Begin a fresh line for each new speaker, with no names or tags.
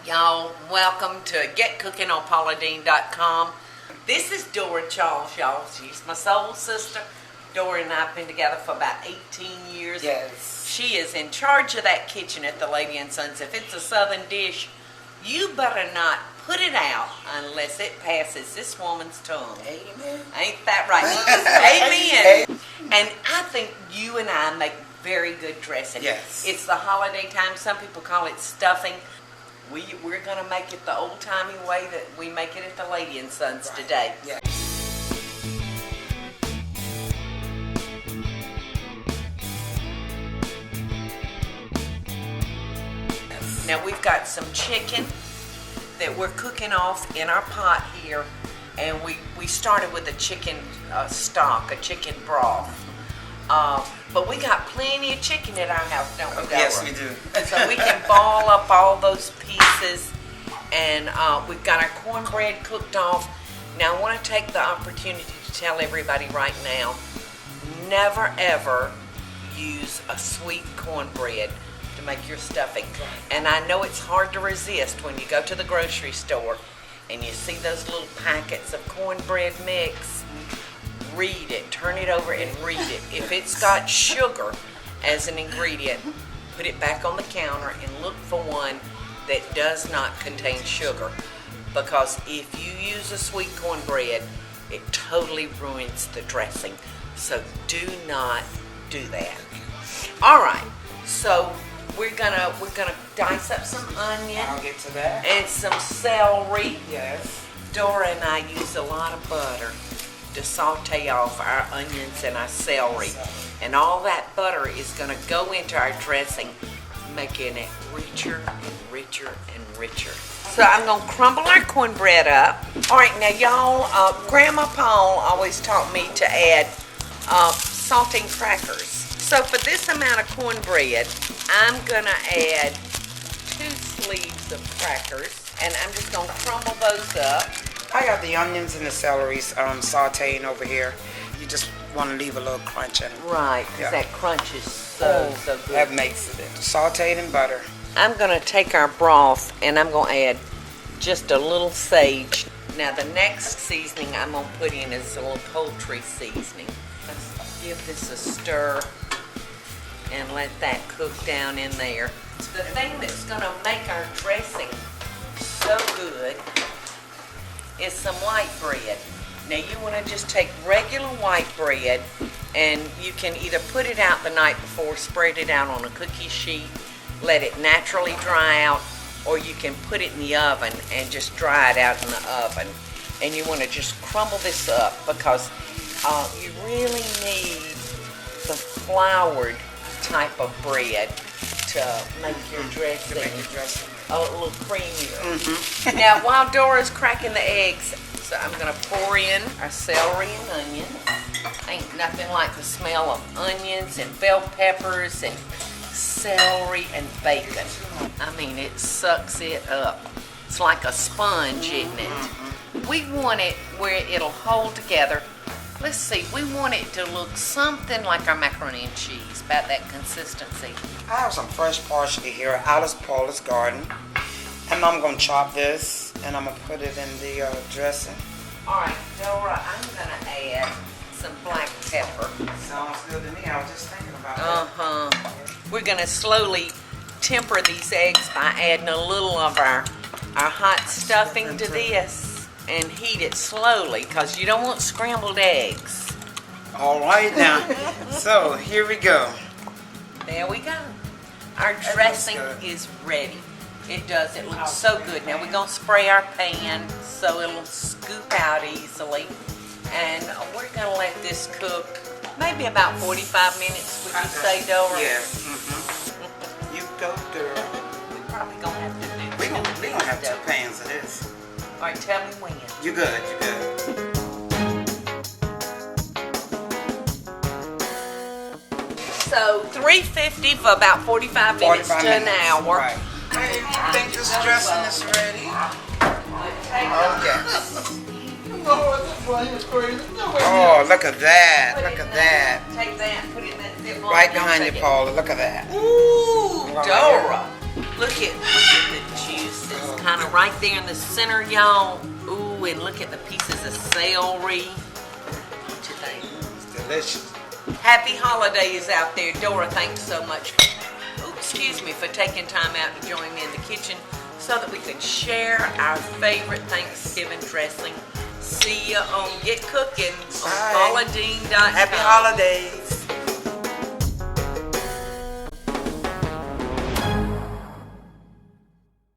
Y'all, welcome to GetCookingOnPaulaDeen.com. This is Dora Charles, y'all. She's my soul sister. Dora and I have been together for about 18 years.
Yes.
She is in charge of that kitchen at the Lady and Sons. If it's a southern dish, you better not put it out unless it passes this woman's tongue.
Amen.
Ain't that right? Amen. And I think you and I make very good dressing.
Yes.
It's the holiday time. Some people call it stuffing. We're going to make it the old-timey way that we make it at the Lady and Sons today.
Yeah.
Now we've got some chicken that we're cooking off in our pot here, and we started with a chicken stock, a chicken broth. But we got plenty of chicken at our house, don't we, Dora?
Yes, we do.
So we can ball up all those pieces, and we've got our cornbread cooked off. Now I want to take the opportunity to tell everybody right now, never ever use a sweet cornbread to make your stuffing. And I know it's hard to resist when you go to the grocery store and you see those little packets of cornbread mix. Read it, turn it over and read it. If it's got sugar as an ingredient, put it back on the counter and look for one that does not contain sugar. Because if you use a sweet cornbread, it totally ruins the dressing. So do not do that. All right, so we're gonna dice up some onion.
I'll get to that.
And some celery.
Yes.
Dora and I use a lot of butter to saute off our onions and our celery. And all that butter is going to go into our dressing, making it richer and richer and richer. So I'm going to crumble our cornbread up. All right, now y'all, Grandma Paul always taught me to add salting crackers. So for this amount of cornbread, I'm going to add 2 sleeves of crackers, and I'm just going to crumble those up.
I got the onions and the celery sauteing over here. You just want to leave a little crunch in it.
Right, because
Yeah.
that crunch is so good.
That makes it. Sauteed in butter.
I'm going to take our broth and I'm going to add just a little sage. Now the next seasoning I'm going to put in is a little poultry seasoning. Let's give this a stir and let that cook down in there. The thing that's going to make our dressing so good is some white bread. Now you want to just take regular white bread, and you can either put it out the night before, spread it out on a cookie sheet, let it naturally dry out, or you can put it in the oven and just dry it out in the oven. And you want to just crumble this up because you really need the floured type of bread to make your dressing a little creamier. Mm-hmm. Now, while Dora's cracking the eggs, so I'm going to pour in our celery and onion. Ain't nothing like the smell of onions and bell peppers and celery and bacon. I mean, it sucks it up. It's like a sponge, isn't it? We want it where it'll hold together. Let's see, we want it to look something like our macaroni and cheese, about that consistency.
I have some fresh parsley here out of Paula's garden. And I'm going to chop this and I'm going to put it in the dressing.
All right, Dora, I'm going to add some black pepper.
Sounds good to me. I was just thinking about
that. We're going to slowly temper these eggs by adding a little of our hot stuffing to this. And heat it slowly because you don't want scrambled eggs.
All right now. So here we go.
There we go. Our dressing is ready. It does. It looks so good. Now we're going to spray our pan so it'll scoop out easily. And we're going to let this cook maybe about 45 minutes, would you say, Dora?
Yeah. You go, girl.
We're probably going to have to do
We're going to have 2 pans of this.
All right, tell me when.
You good, you good.
So 350 for about 45 minutes to an hour.
Right. Hey, I think this dressing is ready. Okay. Oh, look at that. Look at that.
Take that, put it in that ziploc.
Right behind you, Paula. Look at that.
Ooh, Dora. Look at the juices, kind of right there in the center, y'all. Ooh, and look at the pieces of celery. What you think?
It's delicious.
Happy holidays out there. Dora, thanks so much. Excuse me, for taking time out to join me in the kitchen so that we can share our favorite Thanksgiving dressing. See you on Get Cooking on
Bye.
pauladeen.com.
Happy holidays.